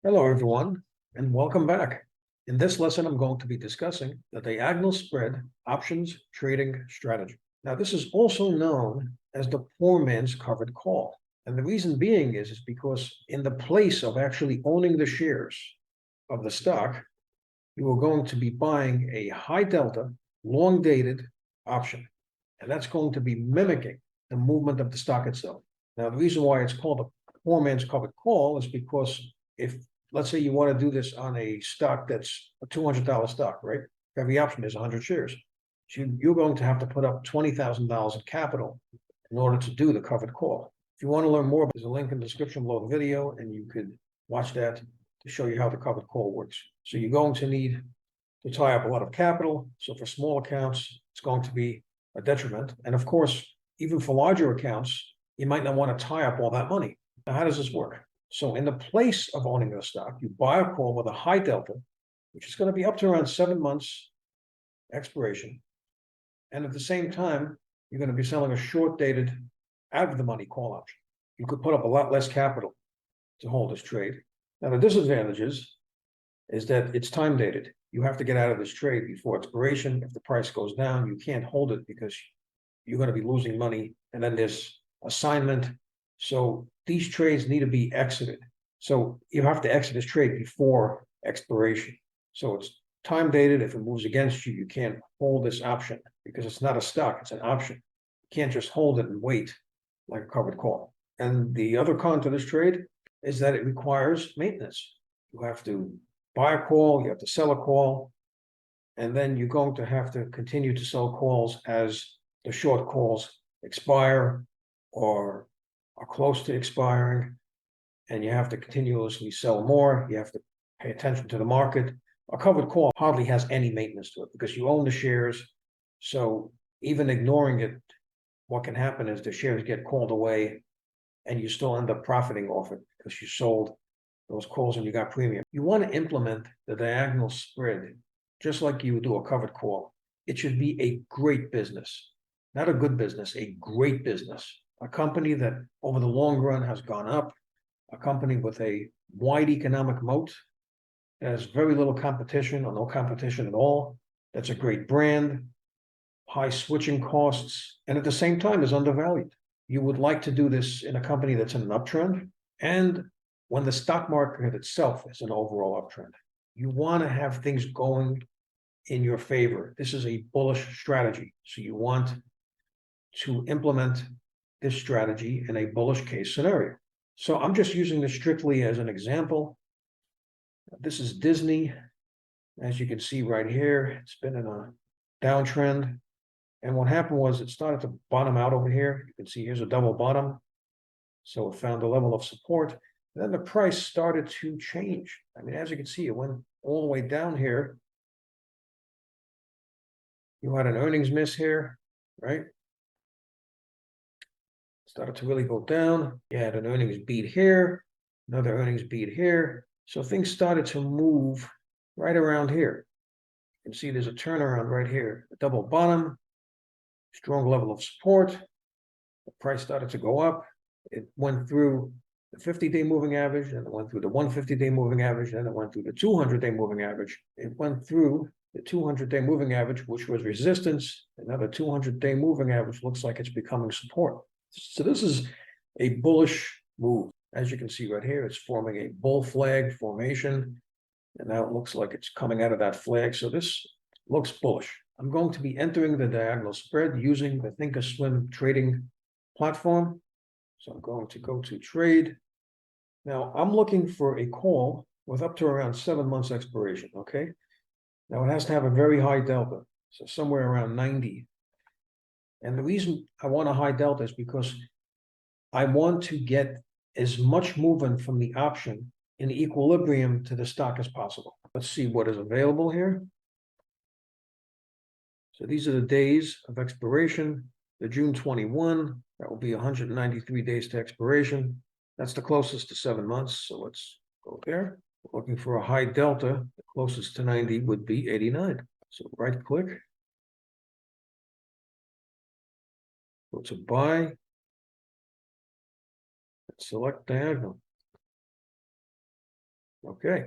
Hello, everyone, and welcome back. In this lesson, I'm going to be discussing the diagonal spread options trading strategy. Now, this is also known as the poor man's covered call. And the reason being is because in the place of actually owning the shares of the stock, you are going to be buying a high delta, long dated option. And that's going to be mimicking the movement of the stock itself. Now, the reason why it's called a poor man's covered call is because if, let's say, you want to do this on a stock that's a $200 stock, right? Every option is 100 shares. So you're going to have to put up $20,000 in capital in order to do the covered call. If you want to learn more, there's a link in the description below the video, and you could watch that to show you how the covered call works. So you're going to need to tie up a lot of capital. So for small accounts, it's going to be a detriment. And of course, even for larger accounts, you might not want to tie up all that money. Now, how does this work? So in the place of owning the stock, you buy a call with a high delta, which is going to be up to around 7 months expiration. And at the same time, you're going to be selling a short dated out of the money call option. You could put up a lot less capital to hold this trade. Now, the disadvantages is that it's time dated. You have to get out of this trade before expiration. If the price goes down, you can't hold it because you're going to be losing money. And then there's assignment. So these trades need to be exited. So you have to exit this trade before expiration. So it's time dated. If it moves against you, you can't hold this option because it's not a stock, it's an option. You can't just hold it and wait like a covered call. And the other con to this trade is that it requires maintenance. You have to buy a call, you have to sell a call, and then you're going to have to continue to sell calls as the short calls expire or are close to expiring, and you have to continuously sell more. You have to pay attention to the market. A covered call hardly has any maintenance to it because you own the shares. So even ignoring it, what can happen is the shares get called away and you still end up profiting off it because you sold those calls and you got premium. You want to implement the diagonal spread just like you would do a covered call. It should be a great business, not a good business, a great business. A company that over the long run has gone up, a company with a wide economic moat, has very little competition or no competition at all. That's a great brand, high switching costs, and at the same time is undervalued. You would like to do this in a company that's in an uptrend, and when the stock market itself is an overall uptrend. You want to have things going in your favor. This is a bullish strategy. So you want to implement this strategy in a bullish case scenario. So I'm just using this strictly as an example. This is Disney. As you can see right here, it's been in a downtrend. And what happened was it started to bottom out over here. You can see here's a double bottom. So it found a level of support. And then the price started to change. I mean, as you can see, it went all the way down here. You had an earnings miss here, right? Started to really go down. You had an earnings beat here, another earnings beat here. So things started to move right around here. You can see there's a turnaround right here, a double bottom, strong level of support. The price started to go up. It went through the 50-day moving average, and it went through the 150-day moving average, and it went through the 200-day moving average. It went through the 200-day moving average, which was resistance. Another 200-day moving average looks like it's becoming support. So this is a bullish move. As you can see right here, it's forming a bull flag formation, and now it looks like it's coming out of that flag. So this looks bullish. I'm going to be entering the diagonal spread using the Thinkorswim trading platform. So I'm going to go to trade. Now I'm looking for a call with up to around 7 months expiration, okay? Now it has to have a very high delta, so somewhere around 90. And the reason I want a high delta is because I want to get as much movement from the option in equilibrium to the stock as possible. Let's see what is available here. So these are the days of expiration. The June 21, that will be 193 days to expiration. That's the closest to 7 months. So let's go there. We're looking for a high delta. The closest to 90 would be 89. So right click. Go to buy. Select diagonal. Okay.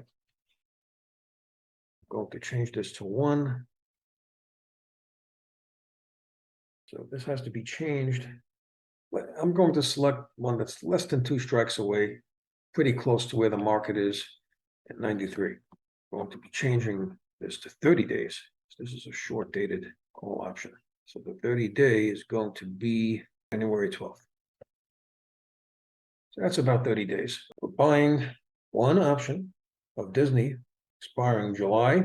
Going to change this to 1. So this has to be changed. But I'm going to select one that's less than 2 strikes away, pretty close to where the market is at 93. I'm going to be changing this to 30 days. So this is a short dated call option. So the 30-day is going to be January 12th. So that's about 30 days. We're buying one option of Disney expiring July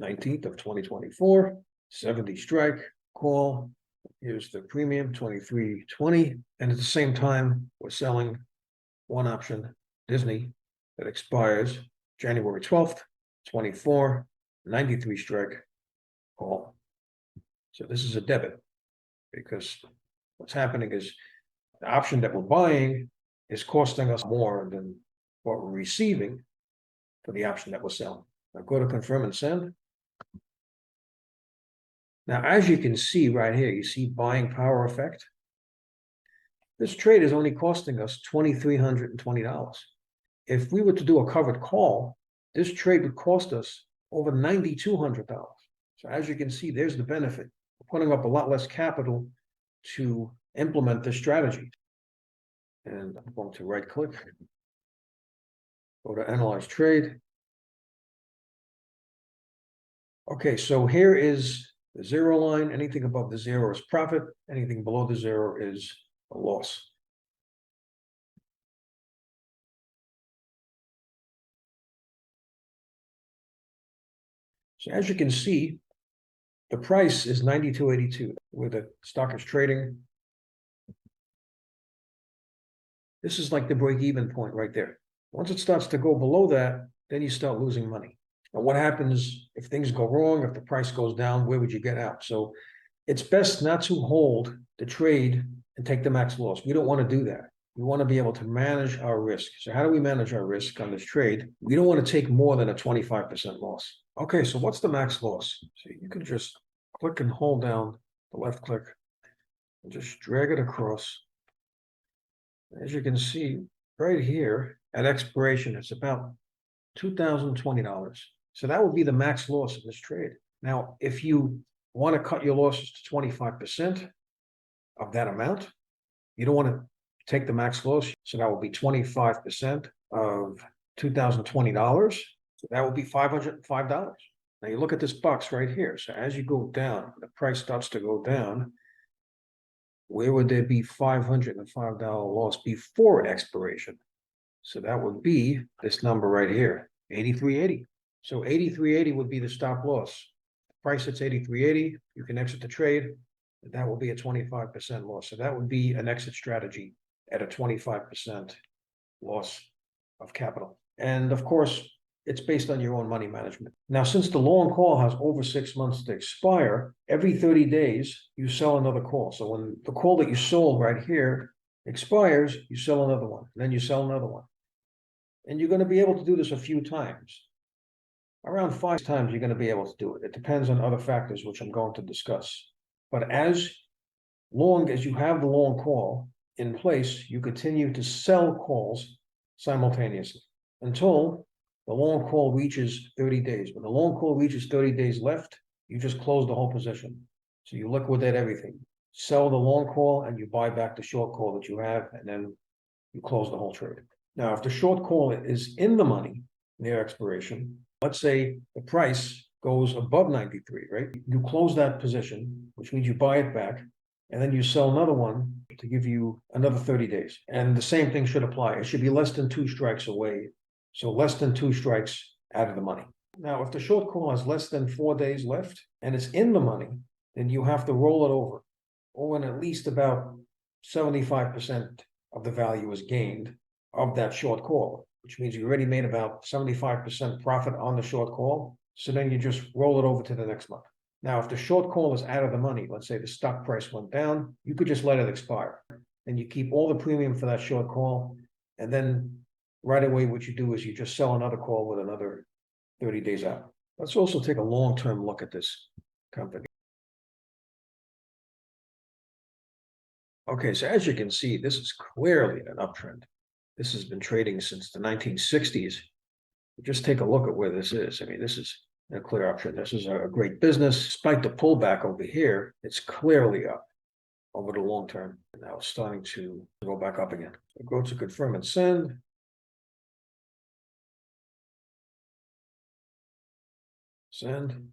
19th of 2024, 70 strike call. Here's the premium 23.20. And at the same time, we're selling one option Disney that expires January 12th, 24, 93 strike call. So this is a debit because what's happening is the option that we're buying is costing us more than what we're receiving for the option that we're selling. Now go to confirm and send. Now, as you can see right here, you see buying power effect. This trade is only costing us $2,320. If we were to do a covered call, this trade would cost us over $9,200. So as you can see, there's the benefit. We're putting up a lot less capital to implement this strategy. And I'm going to right click, go to analyze trade. Okay, so here is the 0 line. Anything above the 0 is profit. Anything below the 0 is a loss. So as you can see, the price is 92.82 where the stock is trading. This is like the break-even point right there. Once it starts to go below that, then you start losing money. And what happens if things go wrong, if the price goes down, where would you get out? So it's best not to hold the trade and take the max loss. We don't want to do that. We want to be able to manage our risk. So how do we manage our risk on this trade? We don't want to take more than a 25% loss. Okay, so what's the max loss? So you can just click and hold down the left click and just drag it across. As you can see right here at expiration, it's about $2,020. So that would be the max loss of this trade. Now, if you want to cut your losses to 25% of that amount, you don't want to take the max loss. So that will be 25% of $2,020. So that would be $505. Now you look at this box right here. So as you go down, the price starts to go down. Where would there be $505 loss before expiration? So that would be this number right here, 83.80. So 83.80 would be the stop loss. Price hits 83.80, you can exit the trade. That will be a 25% loss. So that would be an exit strategy at a 25% loss of capital. And of course, it's based on your own money management. Now, since the long call has over 6 months to expire, every 30 days, you sell another call. So when the call that you sold right here expires, you sell another one, then you sell another one. And you're going to be able to do this a few times. Around 5 times you're going to be able to do it. It depends on other factors, which I'm going to discuss. But as long as you have the long call in place, you continue to sell calls simultaneously until the long call reaches 30 days. When the long call reaches 30 days left, you just close the whole position. So you liquidate everything. Sell the long call and you buy back the short call that you have, and then you close the whole trade. Now, if the short call is in the money near expiration, let's say the price goes above 93, right? You close that position, which means you buy it back, and then you sell another one to give you another 30 days. And the same thing should apply. It should be less than 2 strikes away. So less than 2 strikes out of the money. Now, if the short call has less than 4 days left and it's in the money, then you have to roll it over. Or when at least about 75% of the value is gained of that short call, which means you already made about 75% profit on the short call. So then you just roll it over to the next month. Now, if the short call is out of the money, let's say the stock price went down, you could just let it expire. And you keep all the premium for that short call. And then right away, what you do is you just sell another call with another 30 days out. Let's also take a long-term look at this company. Okay, so as you can see, this is clearly an uptrend. This has been trading since the 1960s. Just take a look at where this is. I mean, this is a clear option. This is a great business. Despite the pullback over here, it's clearly up over the long term. And now it's starting to go back up again. So go to confirm and send. Send.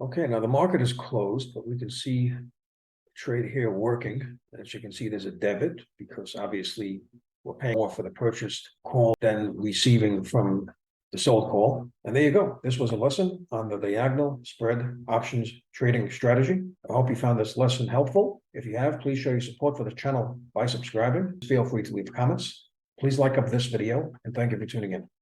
Okay, now the market is closed, but we can see the trade here working. As you can see, there's a debit because obviously we're paying more for the purchased call than receiving from the sold call. And there you go. This was a lesson on the diagonal spread options trading strategy. I hope you found this lesson helpful. If you have, please show your support for the channel by subscribing. Feel free to leave comments. Please like up this video and thank you for tuning in.